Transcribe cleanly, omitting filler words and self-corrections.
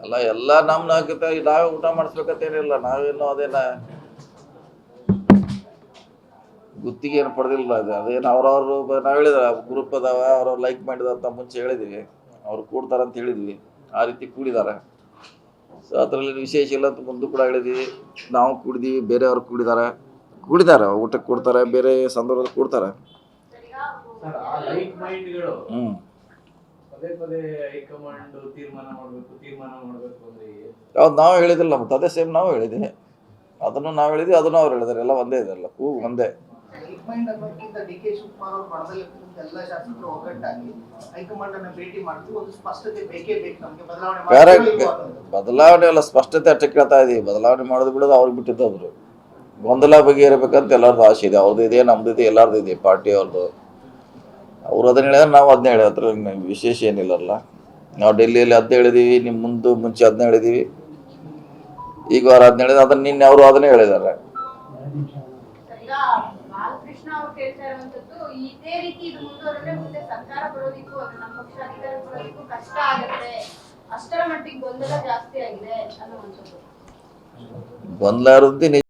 ಅಲ್ಲ ಎಲ್ಲ ನಮ್ಮ ನಾವೇ ಊಟ ಮಾಡಿಸ್ಬೇಕಂತೇನಿಲ್ಲ. ನಾವೇನು ಅದೇನ ಗುತ್ತಿಗೆ ಏನು ಪಡೆದಿಲ್ಲ. ಅದೇನು ಅವ್ರವ್ರು ನಾವು ಹೇಳಿದ್ರೆ ಗ್ರೂಪ್ ಅದಾವ, ಅವ್ರವ್ರು ಲೈಕ್ ಮಾಡಿದಂತ ಮುಂಚೆ ಹೇಳಿದ್ವಿ, ಅವ್ರು ಕೂಡ್ತಾರಂತ ಹೇಳಿದ್ವಿ, ಆ ರೀತಿ ಕೂಡಿದ್ದಾರೆ. ಸೊ ಅದರಲ್ಲಿ ವಿಶೇಷ ಇಲ್ಲ ಅಂತ ಮುಂದೆ ಕೂಡ ಹೇಳಿದ್ವಿ. ನಾವು ಕೂಡಿದೀವಿ, ಬೇರೆಯವ್ರು ಕೂಡಿದ್ದಾರೆ, ಊಟಕ್ಕೆ ಕೊಡ್ತಾರೆ, ಬೇರೆ ಸಂದರ್ಭದಲ್ಲಿ ಕೊಡ್ತಾರೆ. ಹೌದು, ನಾವು ಹೇಳಿದಿಲ್ಲ. ಮತ್ತೆ ಅದೇ ಸೇಮ್ ನಾವು ಹೇಳಿದ್ದೀವಿ, ಅದನ್ನು ನಾವು ಹೇಳಿದ್ವಿ, ಅದನ್ನು ಅವ್ರು ಹೇಳಿದಾರೆ. ಎಲ್ಲ ಒಂದೇ ಇದೆಲ್ಲ, ಕೂಗು ಒಂದೇ. ಬದಲಾವಣೆ ಅಲ್ಲ, ಸ್ಪಷ್ಟತೆ ಅಷ್ಟೇ ಕೇಳ್ತಾ ಇದೀವಿ. ಬದಲಾವಣೆ ಮಾಡೋದು ಬಿಡೋದು ಅವ್ರಿಗೆ ಬಿಟ್ಟಿದ್ದವ್ರು. ಗೊಂದಲ ಬಗೆಹರಬೇಕಂತ ಎಲ್ಲರದ್ದು ಆಸೆ ಇದೆ. ಅವ್ರದ್ದು ಇದೆ, ನಮ್ದು ಇದೆ, ಎಲ್ಲರದ್ದು ಇದೆ, ಪಾರ್ಟಿ ಅವ್ರದ್ದು. ಅವ್ರು ಅದನ್ನ ಹೇಳಿದ್ರೆ ನಾವು ಅದನ್ನ ಹೇಳಿ, ಹತ್ರ ವಿಶೇಷ ಏನಿಲ್ಲಲ್ಲ. ನಾವು ಡೆಲ್ಲಿಯಲ್ಲಿ 10 ಹೇಳಿದೀವಿ, ನಿಮ್ಮ ಮುಂಚೆ 10 ಹೇಳಿದೀವಿ, ಈಗ ಅವ್ರು 10 ಹೇಳಿದ್ರೆ ಅದನ್ನ ನಿನ್ನೆ ಅವರು ಅದನ್ನೇ ಹೇಳಿದ್ದಾರೆ. ಬಾಲಕೃಷ್ಣ ಅವರು ಹೇಳ್ತಾ ಇರುವಂತದ್ದು ಇದೇ ರೀತಿ ಇದು ಮುಂದುವರೆದ್ರೆ ಮುಂದೆ ಸರ್ಕಾರ ಬರೋದಿಕ್ಕೂ ನಮ್ಮ ಪಕ್ಷ ಅಧಿಕಾರ ಬರೋದಿಕ್ಕೂ ಕಷ್ಟ ಆಗುತ್ತೆ, ಅಷ್ಟರ ಮಟ್ಟಿಗೆ ಗೊಂದಲ ಜಾಸ್ತಿ ಆಗಿದೆ ಅನ್ನುವಂಥದ್ದು. ಗೊಂದಲ ಇರೋದು